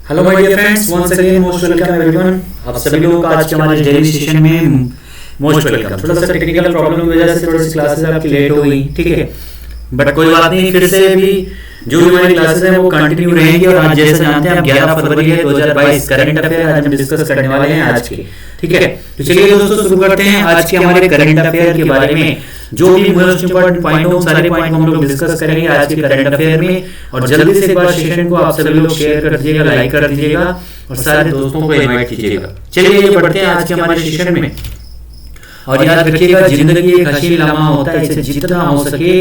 Hello my dear friends, once again most welcome everyone. आप सभी लोगों का आज के हमारे डेली सेशन में मोस्ट वेलकम। थोड़ा सा टेक्निकल प्रॉब्लम की वजह से थोड़ी सी क्लासेस आपकी लेट हो गई, ठीक है, बट कोई बात नहीं। फिर से भी जो भी हमारी क्लासेस हैं वो कंटिन्यू रहेंगी। और आज जैसे जानते हैं, 11 फरवरी है 2022, करंट अफेयर आज हम डिस्कस करने वाले हैं आज के, ठीक है। तो चलिए दोस्तों शुरू करते हैं आज के हमारे करंट अफेयर के बारे में। जो भी मोस्ट इंपोर्टेंट पॉइंट हो सारे पॉइंट हम लोग डिस्कस करेंगे आज के करंट अफेयर में। और जल्दी से एक बार सेशन को आप सभी लोग शेयर कर दीजिएगा, लाइक कर दीजिएगा और सारे दोस्तों को इनवाइट कीजिएगा। चलिए ये बढ़ते हैं आज के हमारे सेशन में। और याद रखिएगा, जिंदगी एक हसीन लम्हा होता है, इसे जितना हो सके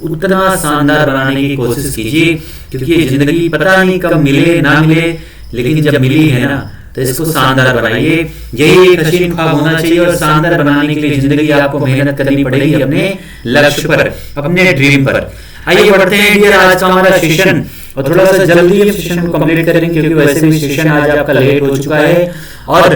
उतना शानदार बनाने की कोशिश कीजिए, क्योंकि ये जिंदगी पता नहीं कब मिले ना मिले, लेकिन जब मिली है ना तो इसको शानदार बनाइए। यही एक हसीन ख्वाब होना चाहिए और शानदार बनाने के लिए जिंदगी आपको मेहनत करनी पड़ेगी अपने लक्ष्य पर, अपने ड्रीम पर। आइए बढ़ते हैं डियर आज का हमारा सेशन, और थोड़ा सा जल्दी हम सेशन को कंप्लीट करेंगे क्योंकि वैसे भी सेशन आज आपका लेट हो चुका है। और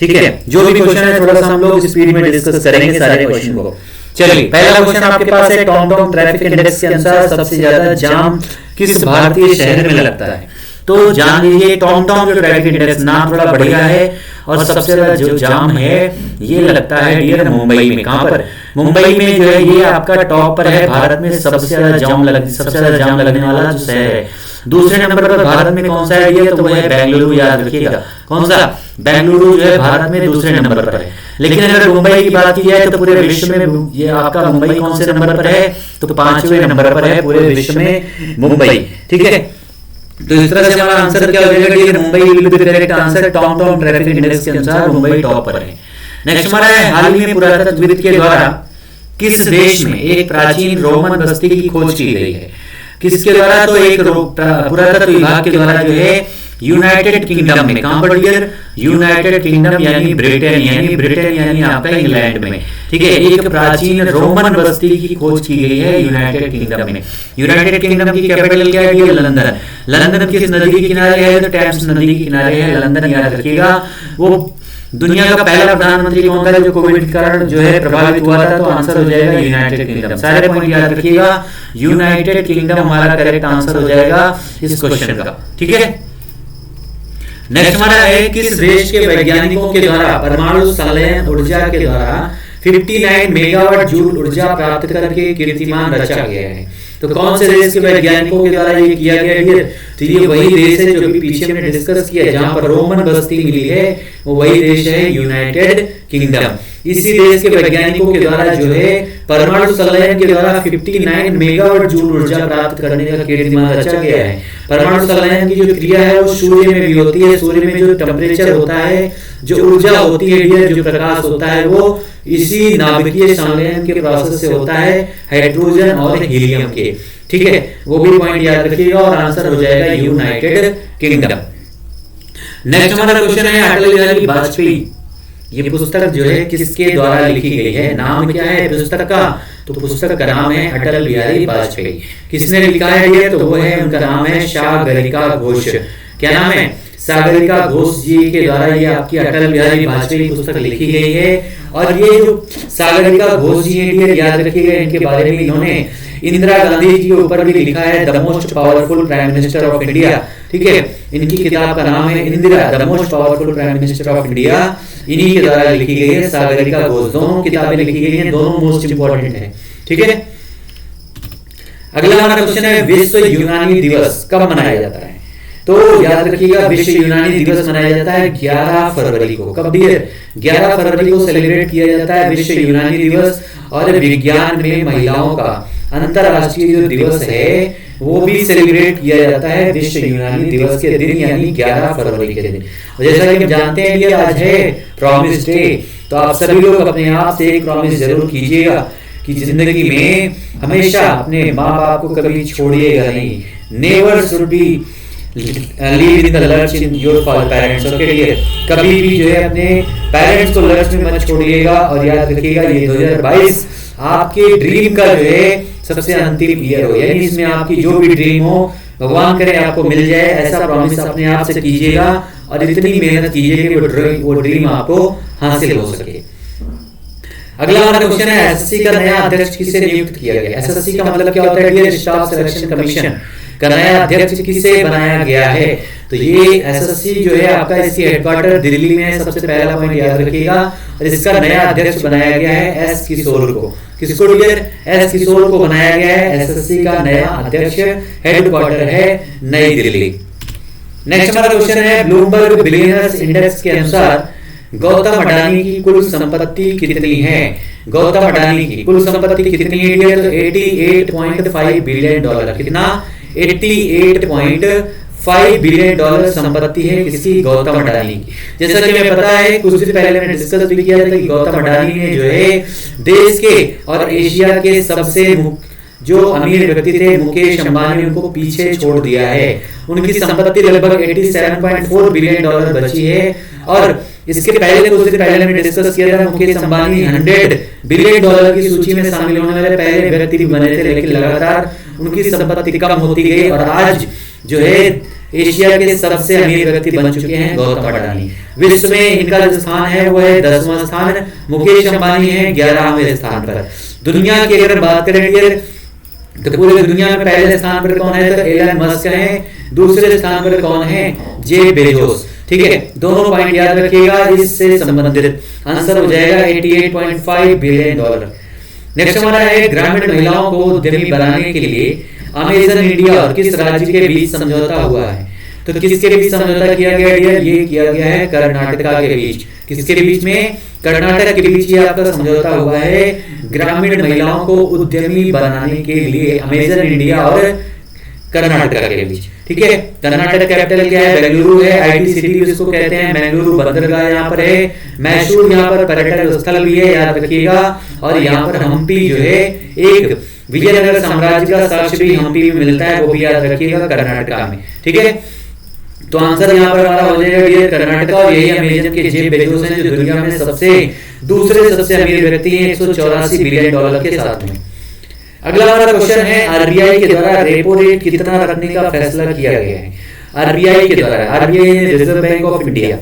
ठीक है, जो भी क्वेश्चन है थोड़ा सा हम लोग स्पीड में डिस्कस करेंगे सारे क्वेश्चन को। चलिए पहला क्वेश्चन आपके पास है, टॉमटॉम ट्रैफिक इंडेक्स के अनुसार सबसे ज्यादा जाम किस भारतीय शहर में लगता है? तो जान लीजिए, टॉमटॉम जो ट्रैफिक इंडेक्स नाम थोड़ा बढ़िया है और सबसे ज्यादा जो जाम है ये लगता है डियर मुंबई में। कहां पर? मुंबई में जो है ये आपका टॉप पर है भारत में सबसे ज्यादा जाम लगने वाला जो शहर है। दूसरे नंबर पर भारत में कौन सा है ये? तो वो है बेंगलुरु। याद रखिएगा, कौन सा? बेंगलुरु जो है भारत में दूसरे नंबर पर है। लेकिन अगर मुंबई की बात की जाए तो पूरे विश्व में ये आपका मुंबई कौन से नंबर पर है? तो 5वें नंबर पर है पूरे विश्व में मुंबई, ठीक है। तो इस तरह से हमारा आंसर क्या हो जाएगा dear? Mumbai will be the correct answer. TomTom traffic index के अनुसार मुंबई टॉप पर है। नेक्स्ट हमारा है, हाल ही में पुरातत्वविद के द्वारा किस देश में एक प्राचीन रोमन बस्ती की खोज की गई है? किसके द्वारा? तो एक पुरातत्व विभाग के द्वारा जो है यूनाइटेड किंगडम में। कहां पर डियर? यूनाइटेड किंगडम यानी ब्रिटेन यानी आपका इंग्लैंड में, ठीक है। एक प्राचीन रोमन बस्ती की खोज की गई है यूनाइटेड किंगडम में। यूनाइटेड किंगडम की कैपिटल क्या है डियर? लंदन। लंदन किस नदी के किनारे है? तो टेम्स नदी के किनारे है लंदन। याद रखिएगा, वो दुनिया का पहला प्रधानमंत्री कौन था जो कोविड के कारण जो है प्रभावित हुआ था? तो आंसर हो जाएगा यूनाइटेड किंगडम। सारे पॉइंट याद रखिएगा, यूनाइटेड किंगडम हमारा करेक्ट आंसर हो जाएगा इस क्वेश्चन का, ठीक है। नेक्स्ट हमारा है, किस देश के वैज्ञानिकों के द्वारा परमाणु संलयन ऊर्जा के द्वारा 59 मेगावाट जूल ऊर्जा प्राप्त करके कीर्तिमान रचा गया है? तो कौन से देश के वैज्ञानिकों के द्वारा ये किया गया है? तो ये वही देश है जो भी पीछे हमने डिस्कस किया, जहां पर रोमन बस्ती मिली है, वो वही देश है यूनाइटेड किंगडम। इसी देश के वैज्ञानिकों के द्वारा जो है परमाणु संलयन के द्वारा 59 मेगावाट जूल ऊर्जा प्राप्त करने का कीर्तिमान रचा गया है। परमाणु संलयन की जो क्रिया है वो सूर्य में भी होती है। सूर्य में जो टेम्परेचर होता है, जो ऊर्जा होती है, जो प्रकाश होता है, वो इसी नाभिकीय संलयन के प्रोसेस से होता है, हाइड्रोजन और हीलियम के, ठीक है। वो भी पॉइंट याद रखिएगा और आंसर हो जाएगा यूनाइटेड किंगडम। नेक्स्ट हमारा क्वेश्चन है, अटल बिहारी वाजपेयी ये पुस्तक जो है किसके द्वारा लिखी गई है? नाम क्या है पुस्तक का? तो पुस्तक का नाम है अटल बिहारी वाजपेयी। किसने लिखा है ये? तो वो है, उनका नाम है सागरिका घोष। क्या नाम है? सागरिका घोष जी के द्वारा ये आपकी अटल बिहारी वाजपेयी पुस्तक लिखी गई है। और ये जो सागरिका घोष जी है याद रखिएगा, इनके बारे में इन्होंने इंदिरा गांधी जी के ऊपर भी लिखा है, the most powerful prime minister of India, ठीक है। इनकी किताब का नाम है Indira, the most powerful prime minister of India, इन्हीं के द्वारा लिखी गई है सागरिका घोष। दोनों किताबें लिखी गई हैं, दोनों मोस्ट इंपोर्टेंट है, ठीक है। अगला हमारा क्वेश्चन है, विश्व यूनानी दिवस कब मनाया जाता है? तो याद रखिएगा, विश्व यूनानी दिवस मनाया जाता है 11 फरवरी को। कब डियर? 11 फरवरी को सेलिब्रेट किया जाता है विश्व यूनानी दिवस। और विज्ञान में महिलाओं का अंतरराष्ट्रीय जो दिवस है वो भी सेलिब्रेट किया जाता है विश्व यूनानी दिवस के दिन, यानी 11 फरवरी के दिन। और जैसा कि हम जानते हैं कि आज है प्रॉमिस डे, तो आप सभी लोग अपने आप से एक प्रॉमिस जरूर कीजिएगा कि जिंदगी में हमेशा अपने माँ बाप को कभी छोड़िएगा नहीं। Never should be leave in the lurch in your parents, okay dear. कभी भी जो है अपने पेरेंट्स को लर्च में मत छोड़िएगा। और याद रखिएगा, ये 2022 आपके ड्रीम का जो है सबसे अंतिम ईयर हो, यानी इसमें आपकी जो भी ड्रीम हो भगवान करे आपको मिल जाए, ऐसा प्रॉमिस अपने आप से कीजिएगा। और इतनी मेहनत कीजिए कि वो ड्रीम आपको हासिल हो सके। अगला हमारा क्वेश्चन है, एसएससी का नया अध्यक्ष किसे नियुक्त किया गया? एसएससी का मतलब क्या होता है? स्टाफ सिलेक्शन कमीशन का नया अध्यक्ष किसे बनाया गया है? तो ये एसएससी जो है आपका, इसकी हेडक्वार्टर दिल्ली में है, सबसे पहला पॉइंट याद रखिएगा। और इसका नया अध्यक्ष बनाया गया है एस किशोर को। किसको डियर? एस किशोर को बनाया गया है एसएससी का नया अध्यक्ष। हेडक्वार्टर है नई दिल्ली। नेक्स्ट हमारा क्वेश्चन है, ब्लूमबर्ग बिलियनर्स इंडेक्स के अनुसार गौतम अडानी की कुल संपत्ति कितनी है? गौतम अडानी की कुल संपत्ति कितनी है? तो 88.5 बिलियन डॉलर। कितना? 88.5 बिलियन डॉलर संपत्ति है किसकी? गौतम अडानी की। जैसा कि हमें पता है, कुछ दिन पहले मैंने डिस्कस भी किया था कि गौतम अडानी ने जो है देश के और एशिया के सबसे जो अमीर व्यक्ति थे मुकेश अंबानी, उनको पीछे छोड़ दिया है। उनकी संपत्ति लगभग 87.4 बिलियन डॉलर बची है। और इसके पहले कुछ दिन पहले मैंने डिस्कस किया था, मुकेश अंबानी 100 बिलियन डॉलर की सूची में शामिल होने वाले पहले व्यक्ति भी बने थे, लेकिन लगातार उनकी संपत्ति कम होती गई और आज जो है एशिया के सबसे अमीर व्यक्ति बन चुके हैं गौतम अडानी। विश्व में इनका जो स्थान है वो है 10वां स्थान। मुकेश अंबानी है 11वें स्थान पर। दुनिया की अगर बात करें तो पूरे दुनिया में पहले स्थान पर कौन है? तो एलन मस्क है। दूसरे स्थान पर कौन है? Jeff Bezos. ठीक है, दोनों पॉइंट याद रखिएगा, इससे संबंधित आंसर हो जाएगा 88.5 बिलियन डॉलर। नेक्स्ट हमारा है, ग्रामीण महिलाओं को उद्यमी बनाने के लिए अमेजन इंडिया और किस राज्य के बीच समझौता हुआ है? तो किसके बीच समझौता किया गया है? ये किया गया है कर्नाटका के बीच। किसके बीच में? कर्नाटक के बीच ये आपका समझौता हुआ है ग्रामीण महिलाओं को उद्यमी बनाने के लिए, अमेजन इंडिया और कर्नाटक के बीच। ठीक है, कर्नाटक कैपिटल क्या है? बेंगलुरु है। आईटी सिटी जिसको कहते हैं, बेंगलुरु बंदरगाह यहाँ पर है। मैसूर यहाँ पर पर्यटक स्थल भी है, याद रखिएगा। और यहाँ पर हम्पी जो है, एक विजयनगर साम्राज्य का साक्ष्य भी हम्पी में मिलता है, वो भी याद रखिएगा कर्नाटका में। ठीक है, तो आंसर यहाँ पर हमारा हो जाएगा ये कर्नाटका। और यही अमेजन के जेफ बेजोस हैं जो दुनिया में दूसरे सबसे अमीर व्यक्ति हैं 184 बिलियन डॉलर के साथ में। अगला हमारा क्वेश्चन है, आरबीआई के द्वारा रेपो रेट कितना रखने का फैसला किया गया है? आरबीआई के द्वारा, RBI reserve bank of India.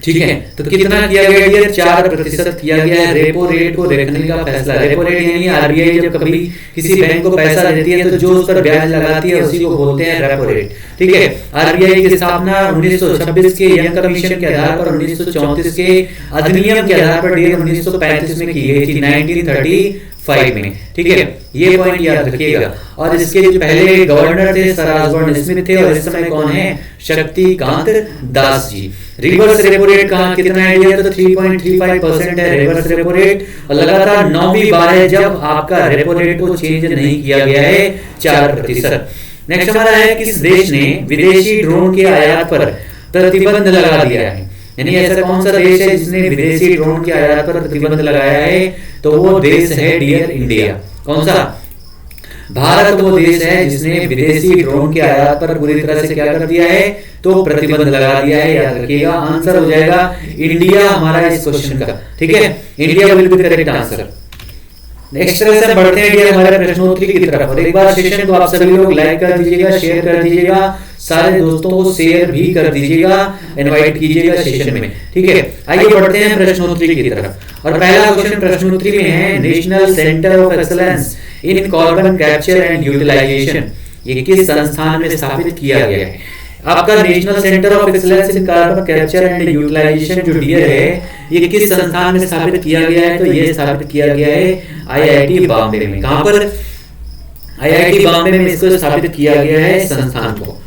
ठीक है, तो कितना किया गया है? 4% किया गया है रेपो रेट को रखने का फैसला। रेपो रेट यानी आरबीआई जब कभी किसी बैंक को पैसा देती है तो जो उस पर ब्याज लगाती है उसी को बोलते हैं रेपो रेट। ठीक है, आरबीआई की स्थापना 1926 के यंग कमीशन के आधार पर 1934 के अधिनियम के आधार पर 1935 में की गई थी, 1935 में। ठीक है, ये पॉइंट याद रखिएगा। और इसके जो पहले गवर्नर थे सर ऑसबॉर्न स्मिथ थे, और इस समय कौन है? Shaktikanta Das ji. Reverse repo rate कहाँ कितना है? तो 3.35% है रिवर्स रेपो रेट। और लगातार 9वीं बार है जब आपका रेपो रेट को चेंज नहीं किया गया है, 4%। नेक्स्ट हमारा है, किस देश ने विदेशी ड्रोन के आयात पर प्रतिबंध लगा दिया है? यानी ऐसा कौन सा देश है जिसने विदेशी ड्रोन के आयात पर प्रतिबंध लगाया है? तो वो देश है डियर इंडिया। कौन सा? भारत वो देश है जिसने विदेशी ड्रोन के आयात पर पूरी तरह से क्या कर दिया है? तो प्रतिबंध लगा दिया है, याद रखिएगा। आंसर हो जाएगा इंडिया हमारा इस क्वेश्चन का। ठीक है, India will be correct answer. Next तरह से बढ़ते हैं हमारे प्रश्नोत्तरी की तरफ। और एक बार सेशन को आप सभी लोग लाइक कर दीजिएगा, शेयर कर दीजिएगा, सारे दोस्तों को शेयर भी कर दीजिएगा, इनवाइट कीजिएगा सेशन में। ठीक है, आइए बढ़ते हैं प्रश्नोत्तरी की तरफ। और पहला क्वेश्चन प्रश्नोत्तरी में है, national centre of excellence in carbon capture and utilisation ये किस संस्थान में स्थापित किया गया है? आपका national centre of excellence in carbon capture and utilisation जो डियर है, ये किस संस्थान में स्थापित किया गया है? तो ये स्थापित किया गया है आईआईटी बॉम्बे में। कहां पर? आईआईटी बॉम्बे में इसको स्थापित किया गया है संस्थान को।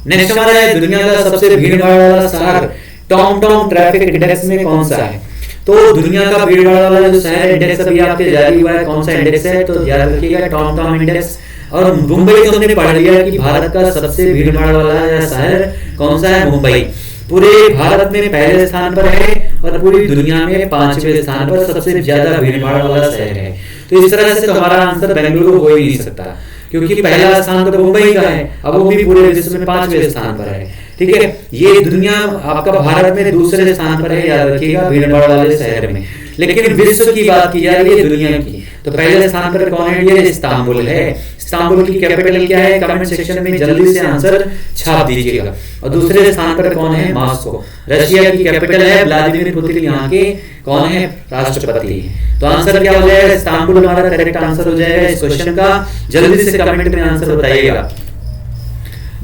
नेक्स्ट हमारा है, दुनिया का सबसे भीड़ भाड़ वाला शहर टॉम ट्रैफिक इंडेक्स में कौन सा है? तो दुनिया का भीड़ भाड़ वाला जो शहर इंडेक्स अभी आपके जारी हुआ है, कौन सा इंडेक्स है? तो याद रखिएगा टॉम इंडेक्स। और मुंबई तो हमने पढ़ लिया कि भारत का सबसे भीड़ भाड़ वाला शहर कौन सा है? मुंबई। पूरे भारत में पहले स्थान पर है और पूरी दुनिया में 5वें स्थान पर सबसे ज्यादा भीड़ भाड़ वाला शहर है। तो इस तरह से तो हमारा आंसर बेंगलुरु हो ही नहीं सकता, क्योंकि पहला स्थान तो मुंबई का है, अब वो भी पूरे विश्व में 5वें स्थान पर है। ठीक है, ये दुनिया आपका भारत में दूसरे स्थान पर है, याद रखिएगा, भीड़ भाड़ वाले शहर में। लेकिन विश्व की बात की जा रही है, दुनिया की, तो पहले स्थान पर कौन है? ये इस्तांबुल है। इस्तांबुल की कैपिटल क्या है? कमेंट सेक्शन में जल्दी से आंसर छाप दीजिएगा। और दूसरे स्थान पर कौन है? मॉस्को। रशिया की कैपिटल है। व्लादिमीर पुतिन यहाँ के कौन है? राष्ट्रपति। तो आंसर क्या हो जाएगा? इस्तांबुल हमारा करेक्ट आंसर हो जाएगा इस क्वेश्चन का। जल्दी से कमेंट में आंसर बताइएगा।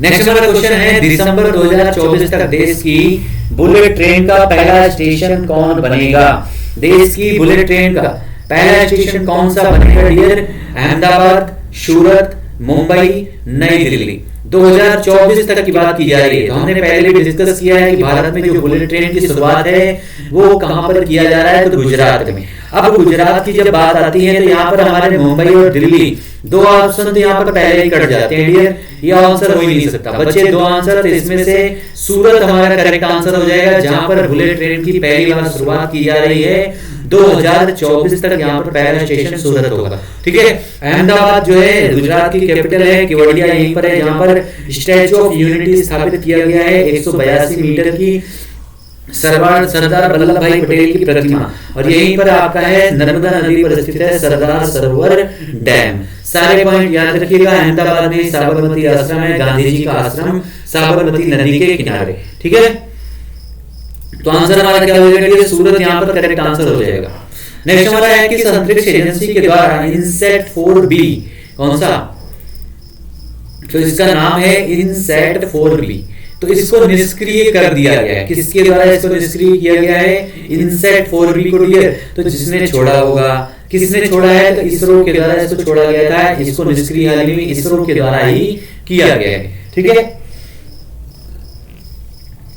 नेक्स्ट हमारा क्वेश्चन है, दिसंबर 2024 तक देश की बुलेट ट्रेन का पहला स्टेशन कौन बनेगा? देश की बुलेट ट्रेन का पहला स्टेशन कौन सा बनेगा डियर? अहमदाबाद, सूरत, मुंबई, नई दिल्ली। 2024 तक की बात की जा रही है। तो हमने पहले भी डिस्कस किया है कि भारत में जो बुलेट ट्रेन की शुरुआत है वो कहां पर किया जा रहा है, तो गुजरात में। अब गुजरात की जब बात आती है तो यहाँ पर हमारे मुंबई और दिल्ली दो ऑप्शन तो यहाँ पर पहले ही कट जाते हैं डियर, ये आंसर हो ही नहीं सकता। बच्चे दो आंसर, तो इसमें से सूरत हमारा करेक्ट आंसर हो जाएगा, जहां पर बुलेट ट्रेन की पहली बार शुरुआत की जा रही है। 2024 तक यहाँ पर पहला स्टेशन सूरत होगा, ठीक है। अहमदाबाद जो है गुजरात की कैपिटल है, केवड़िया यहीं पर है, जहां पर स्टैचू ऑफ यूनिटी स्थापित किया गया है 182 मीटर की सरदार वल्लभ भाई पटेल की प्रतिमा, और यहीं पर आपका है नर्मदा नदी पर स्थित है सरदार सरोवर डैम। सारे पॉइंट याद रखिएगा। अहमदाबाद में साबरमती आश्रम है, गांधी जी का आश्रम साबरमती नदी के किनारे, ठीक है। तो आंसर हमारा क्या हो जाएगा? सूरत यहाँ पर करेक्ट आंसर हो जाएगा। नेक्स्ट हमारा है कि अंतरिक्ष एजेंसी के द्वारा इनसैट 4B कौन सा? तो इसका नाम है इनसैट 4B। तो इसको निष्क्रिय कर दिया गया है। किसके द्वारा इसको निष्क्रिय किया गया है? इनसैट 4B को डियर। तो जिसने छोड़ा होगा, किसने छोड़ा है? तो इसरो के द्वारा इसको छोड़ा गया था। इसको निष्क्रिय हाल ही में इसरो के द्वारा ही किया गया है, ठीक है।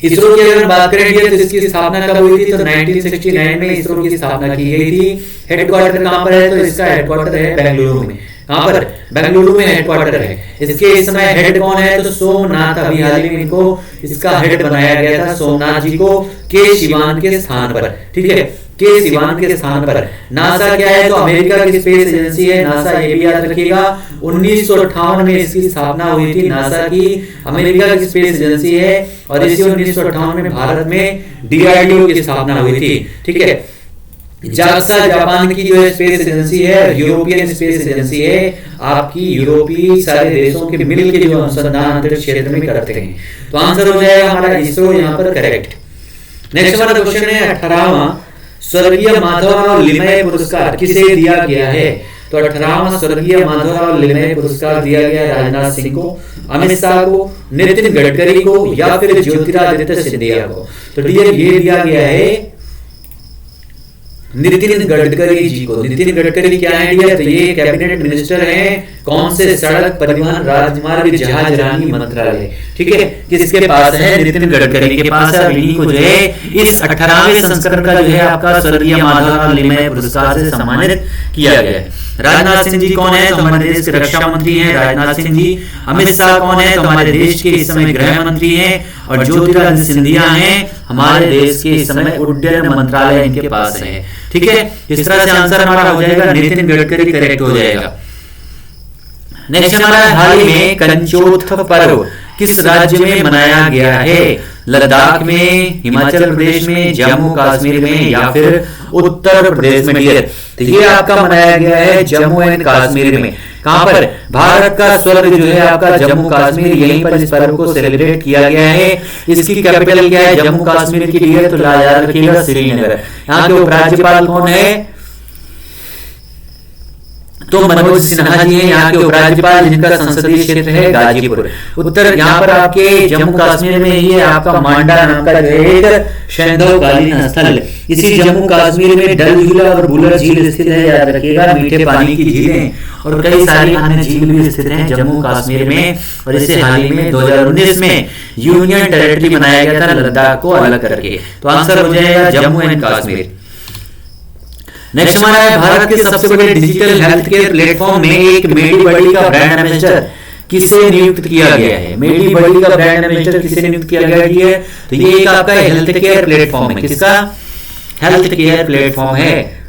इसरो की अगर बात करें तो इसकी स्थापना कब हुई थी? तो 1969 में इसरो की स्थापना की गई थी। हेडक्वार्टर कहां पर है? तो इसका हेडक्वार्टर है बेंगलुरु में। कहां पर? बेंगलुरु में हेडक्वार्टर है। इसके इस समय हेड कौन है? तो सोमनाथ। अभी हाल ही में इनको इसका हेड बनाया गया था, सोमनाथ जी को, के शिवान के स्थान पर, ठीक है, के शिवान के स्थान पर। नासा क्या है? तो अमेरिका की स्पेस एजेंसी है नासा, ये भी याद रखिएगा। 1958 में इसकी स्थापना हुई थी नासा की, अमेरिका की स्पेस एजेंसी है। और इसी 1958 में भारत में डीआरडीओ की स्थापना हुई थी, ठीक है। जाक्सा जापान की जो स्पेस एजेंसी है, यूरोपियन स्पेस एजेंसी है आपकी, यूरोपीय सारे देशों के मिलकर जो अनुसंधान अंतरिक्ष क्षेत्र में करते हैं। तो आंसर हो जाएगा हमारा इसरो यहाँ पर करेक्ट। नेक्स्ट हमारा क्वेश्चन है 18वां स्वर्गीय माधवराव लिमये पुरस्कार किसे दिया गया है? तो 18वां स्वर्गीय माधवराव लिमये पुरस्कार दिया गया राजनाथ सिंह को, अमित शाह को, नितिन गडकरी को, या फिर ज्योतिरादित्य सिंधिया को? तो डियर ये दिया गया है नितिन गडकरी जी को। नितिन गडकरी क्या है डियर? तो ये कैबिनेट मिनिस्टर हैं कौन से? सड़क परिवहन राजमार्ग जहाजरानी मंत्रालय, ठीक है। किसके पास है? नितिन गडकरी के पास है। इन्हीं को जो है इस 18वें संस्करण का जो है आपका स्वर्गीय माधवराव लिमये पुरस्कार से सम्मानित किया गया है। राजनाथ सिंह जी कौन है? तो हमारे देश के रक्षा मंत्री हैं राजनाथ सिंह जी। अमित शाह कौन है? तो हमारे देश के इस समय गृह मंत्री हैं। और ज्योतिरादित्य सिंधिया हैं हमारे देश के इस समय उड्डयन मंत्रालय इनके पास है, ठीक है। इस तरह से आंसर हमारा हो जाएगा नितिन गडकरी करेक्ट हो जाएगा। नेक्स्ट हमारा हाल ही में कंचोथ पर्व किस राज्य में मनाया गया है? लद्दाख में, हिमाचल प्रदेश में, जम्मू कश्मीर में, या फिर उत्तर प्रदेश में डियर? तो ये आपका मनाया गया है जम्मू एंड कश्मीर में। कहां पर? भारत का स्वर्ग जो है आपका जम्मू कश्मीर, यहीं पर इस पर्व को सेलिब्रेट किया गया है। इसकी कैपिटल क्या है जम्मू कश्मीर की डियर? तो याद रखिएगा श्रीनगर। यहाँ के उपराज्यपाल कौन है? तो मनोज सिन्हा जी हैं यहाँ के उपराज्यपाल, जिनका संसदीय क्षेत्र है गाजीपुर। उत्तर यहाँ पर आपके जम्मू कश्मीर में ही है आपका मांडा नाम का जो एक सैंधवकालीन स्थल। इसी जम्मू कश्मीर में डल झील और बुलर झील स्थित है, याद रखिएगा। मीठे पानी की झीलें और कई सारी अन्य झील भी स्थित हैं जम्मू कश्मीर में। और इसे हाल ही में 2019 में यूनियन टेरिटरी बनाया गया था लद्दाख को अलग करके। तो आंसर हो जाएगा जम्मू एंड कश्मीर। नेक्स्ट हमारा है भारत के सबसे बड़े डिजिटल हेल्थ केयर प्लेटफॉर्म में एक मेडीबडी का ब्रांड एम्बेसडर किसे नियुक्त किया गया है? मेडीबडी का ब्रांड एम्बेसडर किसे नियुक्त किया गया है? तो ये एक आपका हेल्थ केयर प्लेटफॉर्म है। किसका? हेल्थ केयर प्लेटफॉर्म है।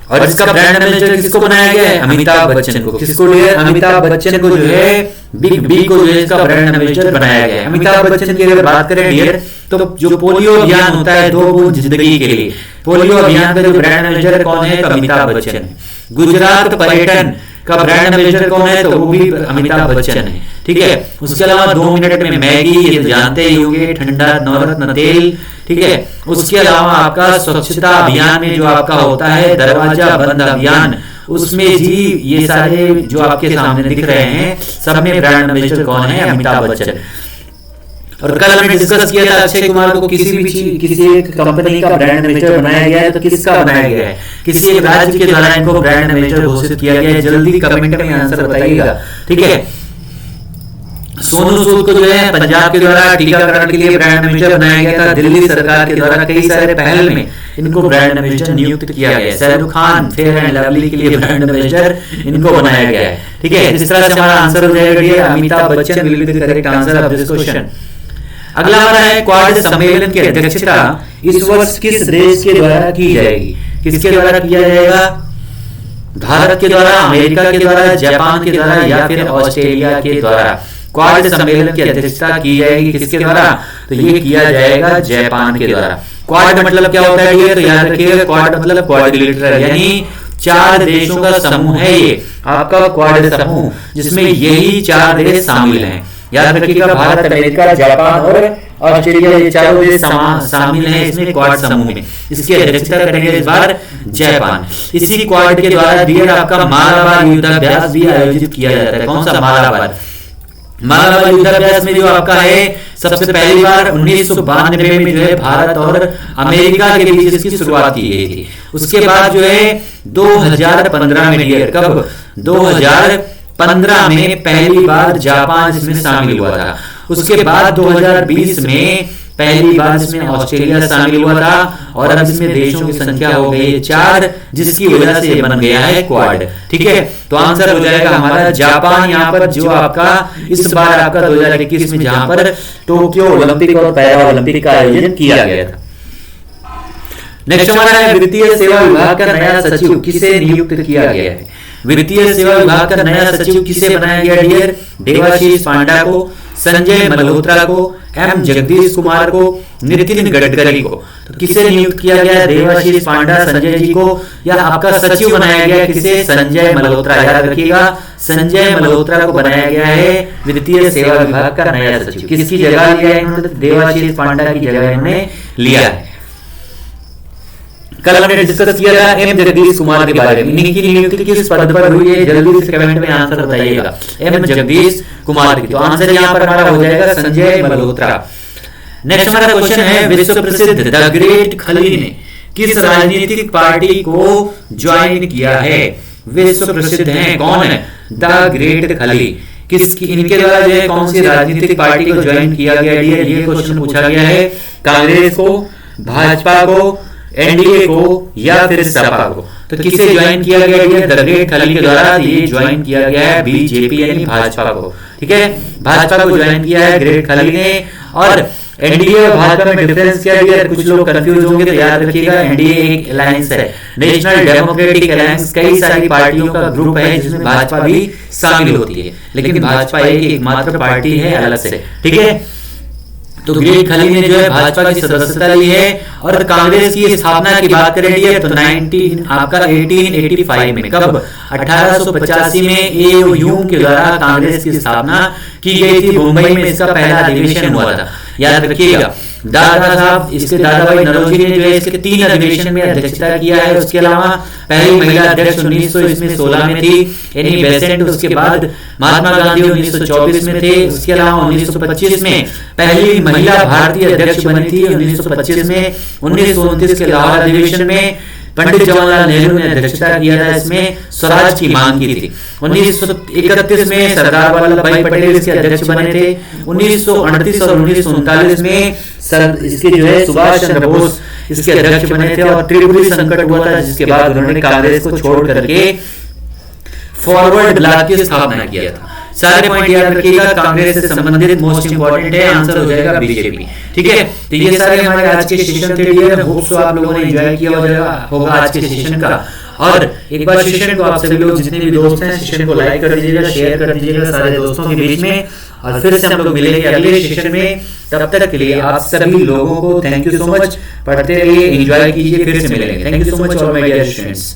और इसका ब्रांड एम्बेसडर किसको बनाया गया है? अमिताभ बच्चन को। किसको? अमिताभ बच्चन को जो है बिग बी को जो है इसका ब्रांड एम्बेसडर बनाया गया है। अमिताभ बच्चन की अगर बात करें डियर तो जो पोलियो अभियान होता है 2 बूंद जिंदगी के लिए, पोलियो अभियान का जो ब्रांड एम्बेसडर कौन है? तो अमिताभ बच्चन है। गुजरात पर्यटन का ब्रांड एम्बेसडर कौन है? तो वो भी अमिताभ बच्चन है, ठीक है। उसके अलावा 2 मिनट में मैगी, ये तो जानते ही होंगे, ठंडा नवरत्न तेल, ठीक है। उसके अलावा आपका स्वच्छता अभियान में जो आपका होता है दरवाजा बंद अभियान उसमें जी ये सारे जो आपके सामने दिख रहे हैं सब में ब्रांड एम्बेसडर कौन है? अमिताभ बच्चन। और कल हमने डिस्कस किया था अक्षय कुमार को किसी एक कंपनी का ब्रांड एम्बेसडर बनाया गया है, तो किसका बनाया गया है? किसी एक राज्य के द्वारा इनको ब्रांड एम्बेसडर घोषित किया गया है। जल्दी कमेंट में आंसर बताइएगा, ठीक है। सोनू सूद को जो है पंजाब के द्वारा टीकाकरण के लिए ब्रांड एम्बेसडर बनाया गया था। दिल्ली सरकार के द्वारा कई सारे पहल में इनको ब्रांड एम्बेसडर नियुक्त किया गया है। Shahrukh Khan fair and lovely के लिए ब्रांड एम्बेसडर इनको बनाया गया है, ठीक है। इस तरह से हमारा आंसर हो जाएगा Amitabh Bachchan will be the correct answer of this question. अगला हमारा है क्वाड सम्मेलन की अध्यक्षता इस वर्ष किस देश के द्वारा की जाएगी? किसके द्वारा किया जाएगा? भारत के द्वारा, अमेरिका के द्वारा, जापान के द्वारा या फिर ऑस्ट्रेलिया के द्वारा? क्वाड सम्मेलन की अध्यक्षता की जाएगी किसके द्वारा? तो ये किया जाएगा जापान के द्वारा। क्वाड मतलब क्या होता है ये? तो याद रखिएगा क्वाड मतलब क्वाड्रिलेटरल, यानी 4 देशों का समूह है ये आपका क्वाड समूह, जिसमें यही 4 देश शामिल हैं। याद रखिएगा भारत, अमेरिका, जापान और ऑस्ट्रेलिया ये 4 देश शामिल हैं इसमें क्वाड समूह में। इसकी अध्यक्षता करेंगे इस बार जापान। इसी क्वाड के द्वारा डियर आपका मालाबार युद्धाभ्यास भी आयोजित किया जाता है। कौन सा मालाबार? मालाबार युद्धाभ्यास में जो आपका है सबसे पहली बार 1992 में जो है भारत और अमेरिका के बीच इसकी शुरुआत की गई थी। उसके बाद जो है 2015 में डियर, कब? 2015 में पहली बार जापान इसमें शामिल हुआ था। उसके बाद 2020 में पहली बार इसमें ऑस्ट्रेलिया शामिल हुआ था और अब इसमें देशों की संख्या हो गई है 4, जिसकी वजह से बन गया है क्वाड, ठीक है। तो आंसर हो जाएगा हमारा जापान। यहाँ पर जो आपका इस बार आपका 2021 में जहां पर टोक्यो ओलंपिक और पैरा ओलंपिक का आयोजन किया गया था। नेक्स्ट हमारा है वित्तीय सेवा विभाग का नया सचिव किसे नियुक्त किया गया है? वित्तीय सेवा विभाग का नया सचिव किसे बनाया गया डियर? देवाशीष पांडा को, संजय मल्होत्रा को, एम जगदीश कुमार को, नितिन गडकरी को। तो किसे नियुक्त किया गया? देवाशीष पांडा, संजय जी को, या आपका सचिव बनाया गया किसे? संजय मल्होत्रा। याद रखिएगा संजय मल्होत्रा को बनाया गया है वित्तीय सेवा विभाग का नया सचिव। किसकी जगह लिया है इन्होंने? देवाशीष पांडा की जगह इन्होंने लिया है। कल हमने डिस्कस किया था एम जगदीश कुमार के बारे में। इनकी नियुक्ति किस पद पर हुई है? जल्दी से कमेंट में आंसर बताइएगा। एम जगदीश कुमार की, तो आंसर यहाँ पर हमारा हो जाएगा संजय मल्होत्रा। नेक्स्ट हमारा क्वेश्चन है विश्व प्रसिद्ध द ग्रेट खली ने किस राजनीतिक पार्टी को ज्वाइन किया है? विश्व प्रसिद्ध है कौन है? द ग्रेट खली। किसकी, इनके द्वारा जो है कौन सी राजनीतिक पार्टी को ज्वाइन किया गया? ये क्वेश्चन पूछा गया है। कांग्रेस को, भाजपा को, एनडीए को या फिर सपा को? तो किसे ज्वाइन किया गया है? द ग्रेट खली के द्वारा ये ज्वाइन किया गया है बीजेपी यानी भाजपा को, ठीक है। भाजपा को ज्वाइन किया है ग्रेट खली ने। और एनडीए और भाजपा में डिफरेंस क्या है? कुछ लोग कंफ्यूज होंगे, तो याद रखिएगा एनडीए एक अलायंस है, नेशनल डेमोक्रेटिक अलायंस। कई सारी पार्टियों का ग्रुप है जिसमें भाजपा भी शामिल होती है, लेकिन भाजपा एकमात्र पार्टी है अलग से, ठीक है। तो ग्रेट खली ने जो है भाजपा की सदस्यता ली है। और कांग्रेस की स्थापना की बात करेंगे तो 1885 में, कब? 1885 में एओयू के द्वारा कांग्रेस की स्थापना की गई थी। मुंबई में इसका पहला अधिवेशन हुआ था, याद रखिएगा। दादा साहब, इसके दादा भाई नरोजी ने जो है इसके 3 अधिवेशन में अध्यक्षता किया है। उसके अलावा पहली महिला अध्यक्ष 1916 में थी एनी बेसेंट। उसके बाद महात्मा गांधी 1924 में थे। उसके अलावा 1925 में पहली महिला भारतीय अध्यक्ष बनी थी 1925 में। 1929 के लाहौर अधिवेशन में पंडित जवाहरलाल नेहरू ने अध्यक्षता किया था, इसमें स्वराज की मांग की थी। 1931 में सरदार वल्लभ भाई पटेल इसके अध्यक्ष बने थे। 1938 और 1939 में इसके जो है सुभाष चंद्र बोस इसके अध्यक्ष बने थे। और त्रिपुरी संकट हुआ था, जिसके बाद उन्होंने कांग्रेस को छोड़ करके फॉरवर्ड ब्लॉक की स्थापना किया था। सारे पॉइंट याद रखिएगा, कांग्रेस से संबंधित मोस्ट इंपोर्टेंट है, आंसर हो जाएगा बीजेपी, ठीक है। तो ये सारे हमारे आज के सेशन थे डियर। होप सो आप लोगों ने एंजॉय किया होगा आज के सेशन का। और एक बार सेशन को आप सभी लोग जितने भी दोस्त हैं सेशन को लाइक कर दीजिएगा, शेयर कर दीजिएगा सारे दोस्तों के बीच में। और फिर से हम लोग मिलेंगे अगले सेशन में। तब तक के लिए आप सभी लोगों को थैंक यू सो मच। पढ़ते रहिए, एंजॉय कीजिए, फिर से मिलेंगे। Thank you so much all my dear students.